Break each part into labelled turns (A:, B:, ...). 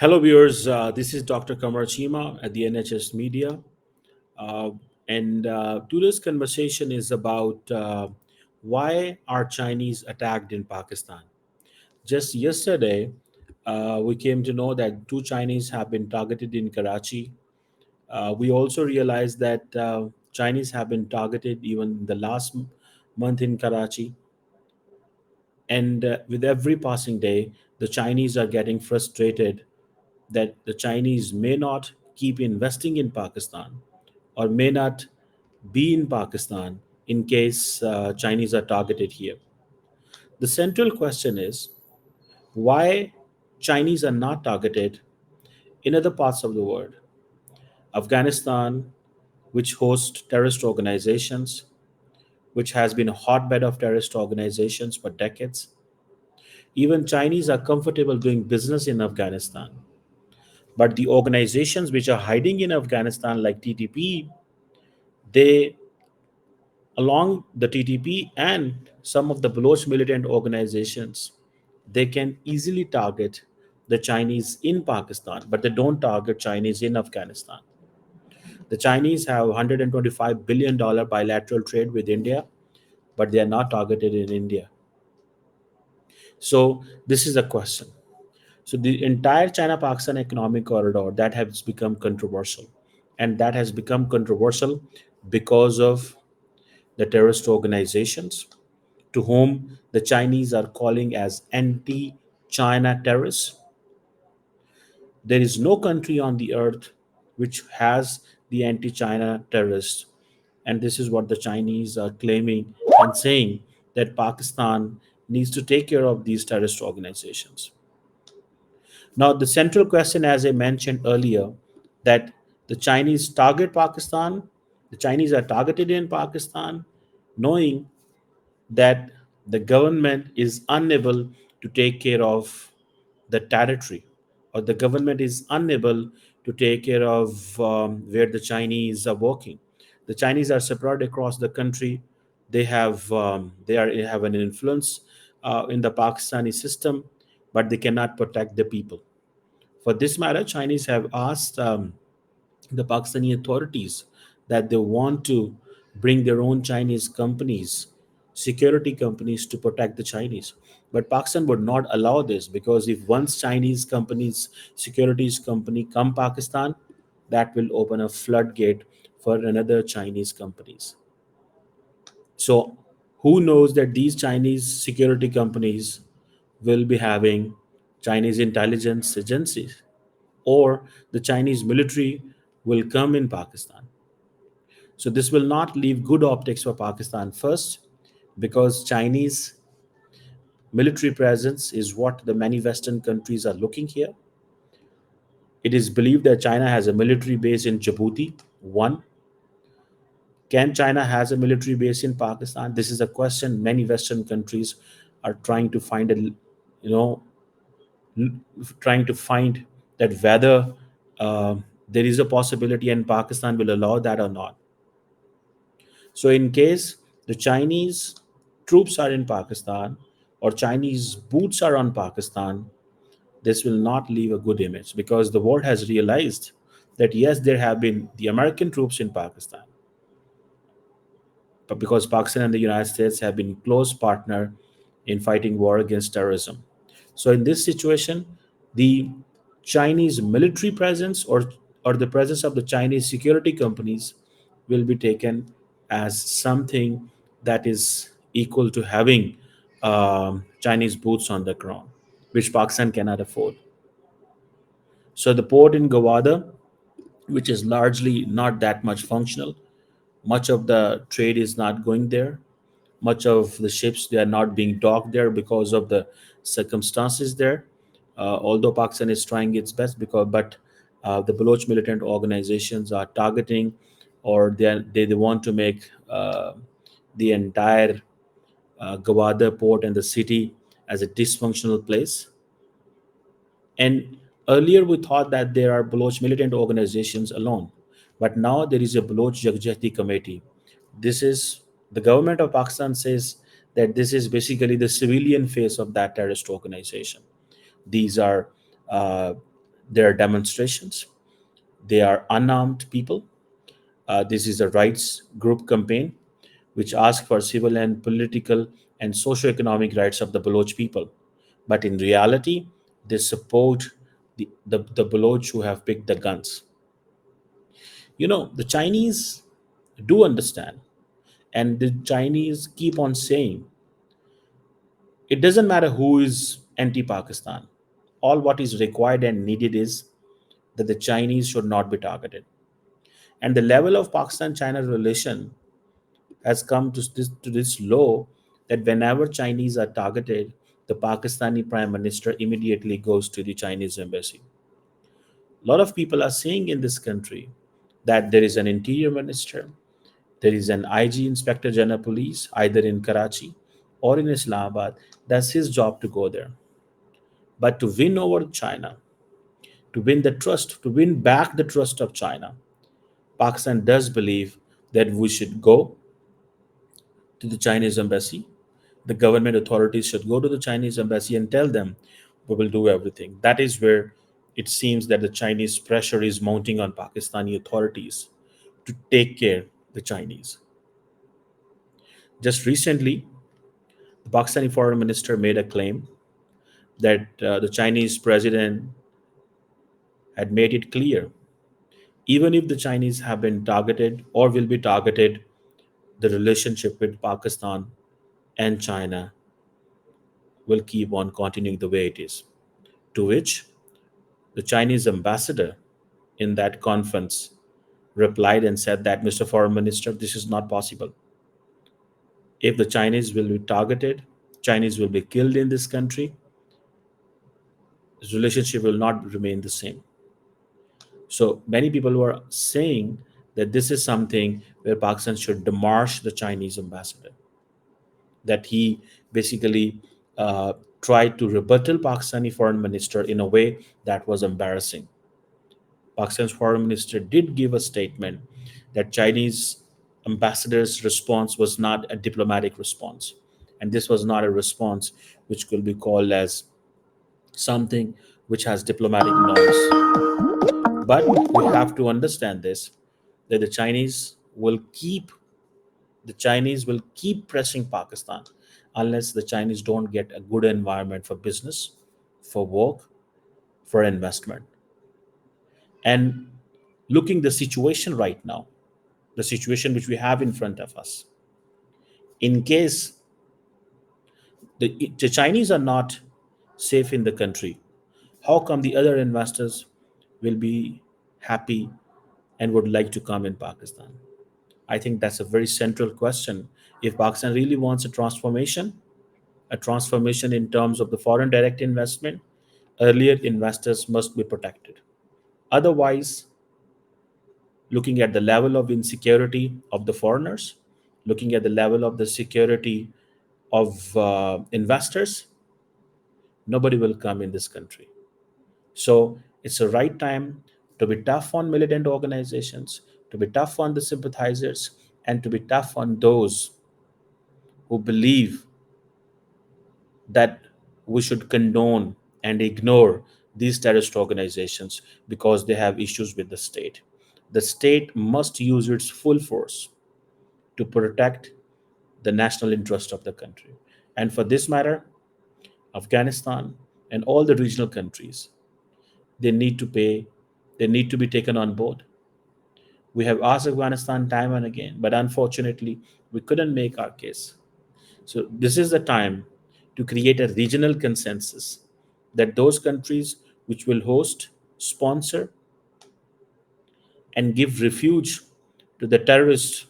A: Hello, viewers. This is Dr. Kamar Chima at the NHS Media. Uh, and today's conversation is about why are Chinese attacked in Pakistan. Just yesterday, we came to know that two Chinese have been targeted in Karachi. We also realized that Chinese have been targeted even the last month in Karachi. And with every passing day, the Chinese are getting frustrated that the Chinese may not keep investing in Pakistan or may not be in Pakistan in case Chinese are targeted here. The central question is why Chinese are not targeted in other parts of the world. Afghanistan, which hosts terrorist organizations, which has been a hotbed of terrorist organizations for decades. Even Chinese are comfortable doing business in Afghanistan. But the organizations which are hiding in Afghanistan, like TTP, they, along the TTP and some of the Baloch militant organizations, they can easily target the Chinese in Pakistan, but they don't target Chinese in Afghanistan. The Chinese have $125 billion bilateral trade with India, but they are not targeted in India. So this is a question. So the entire China-Pakistan economic corridor that has become controversial, and that has become controversial because of the terrorist organizations to whom the Chinese are calling as anti-China terrorists. There is no country on the earth which has the anti-China terrorists, and this is what the Chinese are claiming and saying that Pakistan needs to take care of these terrorist organizations. Now, the central question, as I mentioned earlier, that the Chinese target Pakistan, the Chinese are targeted in Pakistan, knowing that the government is unable to take care of the territory, or the government is unable to take care of where the Chinese are working. The Chinese are spread across the country. They have an influence in the Pakistani system, but they cannot protect the people. For this matter, Chinese have asked the Pakistani authorities that they want to bring their own Chinese companies, security companies, to protect the Chinese. But Pakistan would not allow this, because if once Chinese companies, securities company come Pakistan, that will open a floodgate for another Chinese companies. So who knows that these Chinese security companies will be having Chinese intelligence agencies, or the Chinese military will come in Pakistan. So this will not leave good optics for Pakistan first, because Chinese military presence is what the many Western countries are looking here. It is believed that China has a military base in Djibouti. One, can China has a military base in Pakistan? This is a question many Western countries are trying to find know, trying to find that whether uh, there is a possibility and Pakistan will allow that or not. So, in case the Chinese troops are in Pakistan or Chinese boots are on Pakistan, this will not leave a good image, because the world has realized that yes, there have been the American troops in Pakistan, but because Pakistan and the United States have been close partner in fighting war against terrorism. So in this situation, the Chinese military presence, or the presence of the Chinese security companies, will be taken as something that is equal to having Chinese boots on the ground, which Pakistan cannot afford. So the port in Gwadar, which is largely not that much functional, much of the trade is not going there. Much of the ships, they are not being docked there because of the circumstances there. Although Pakistan is trying its best, but the Baloch militant organizations are targeting, or they want to make the entire Gwadar port and the city as a dysfunctional place. And earlier we thought that there are Baloch militant organizations alone, but now there is a Baloch Jagjati committee. This is, the government of Pakistan says that this is basically the civilian face of that terrorist organization. These are uh, There are demonstrations. They are unarmed people. This is a rights group campaign which asks for civil and political and socio-economic rights of the Baloch people. But in reality, they support the Baloch who have picked the guns. The Chinese do understand, and the Chinese keep on saying it doesn't matter who is anti Pakistan. All what is required and needed is that the Chinese should not be targeted. And the level of Pakistan China relation has come to this low that whenever Chinese are targeted, the Pakistani Prime Minister immediately goes to the Chinese embassy. A lot of people are saying in this country that there is an interior minister, there is an IG, Inspector General Police, either in Karachi or in Islamabad. That's his job to go there. But to win over China, to win the trust, to win back the trust of China, Pakistan does believe that we should go to the Chinese embassy. The government authorities should go to the Chinese embassy and tell them we will do everything. That is where it seems that the Chinese pressure is mounting on Pakistani authorities to take care the Chinese. Just recently, the Pakistani foreign minister made a claim that the Chinese president had made it clear, even if the Chinese have been targeted or will be targeted, the relationship with Pakistan and China will keep on continuing the way it is. To which the Chinese ambassador in that conference replied and said that, Mr. Foreign Minister, this is not possible. If the Chinese will be targeted, Chinese will be killed in this country, the relationship will not remain the same. So many people were saying that this is something where Pakistan should demarche the Chinese ambassador, that he basically uh, tried to rebuttal Pakistani foreign minister in a way that was embarrassing. Pakistan's foreign minister did give a statement that Chinese ambassador's response was not a diplomatic response, and this was not a response which could be called as something which has diplomatic norms. But we have to understand this, that the Chinese will keep pressing Pakistan unless the Chinese don't get a good environment for business, for work, for investment. And looking the situation right now, the situation which we have in front of us, in case the Chinese are not safe in the country, how come the other investors will be happy and would like to come in Pakistan? I think that's a very central question. If Pakistan really wants a transformation in terms of the foreign direct investment, earlier investors must be protected. Otherwise, looking at the level of insecurity of the foreigners, looking at the level of the security of investors, nobody will come in this country. So it's the right time to be tough on militant organizations, to be tough on the sympathizers, and to be tough on those who believe that we should condone and ignore these terrorist organizations because they have issues with the state. The state must use its full force to protect the national interest of the country. And for this matter, Afghanistan and all the regional countries, they need to pay, they need to be taken on board. We have asked Afghanistan time and again, but unfortunately, we couldn't make our case. So, this is the time to create a regional consensus that those countries which will host, sponsor, and give refuge to the terrorists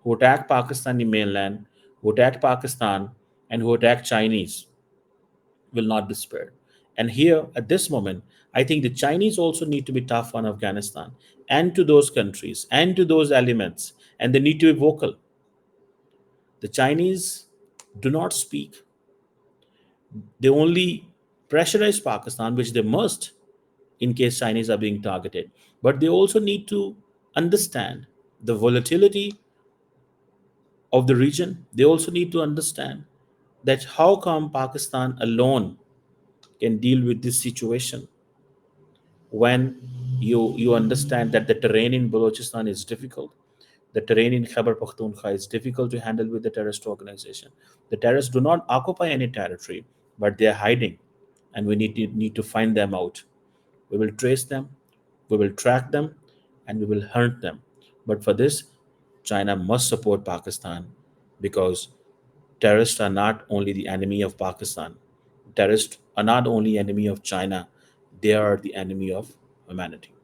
A: who attack Pakistani mainland, who attack Pakistan, and who attack Chinese will not be spared. And here, at this moment, I think the Chinese also need to be tough on Afghanistan and to those countries and to those elements, and they need to be vocal. The Chinese do not speak. They only pressurize Pakistan, which they must in case Chinese are being targeted. But they also need to understand the volatility of the region. They also need to understand that how come Pakistan alone can deal with this situation. when you understand that the terrain in Balochistan is difficult, the terrain in Khyber Pakhtunkhwa is difficult to handle with the terrorist organization. The terrorists do not occupy any territory, but they are hiding, and we need to find them out. We will trace them, we will track them, and we will hunt them. But for this, China must support Pakistan, because terrorists are not only the enemy of Pakistan. Terrorists are not only enemy of China, they are the enemy of humanity.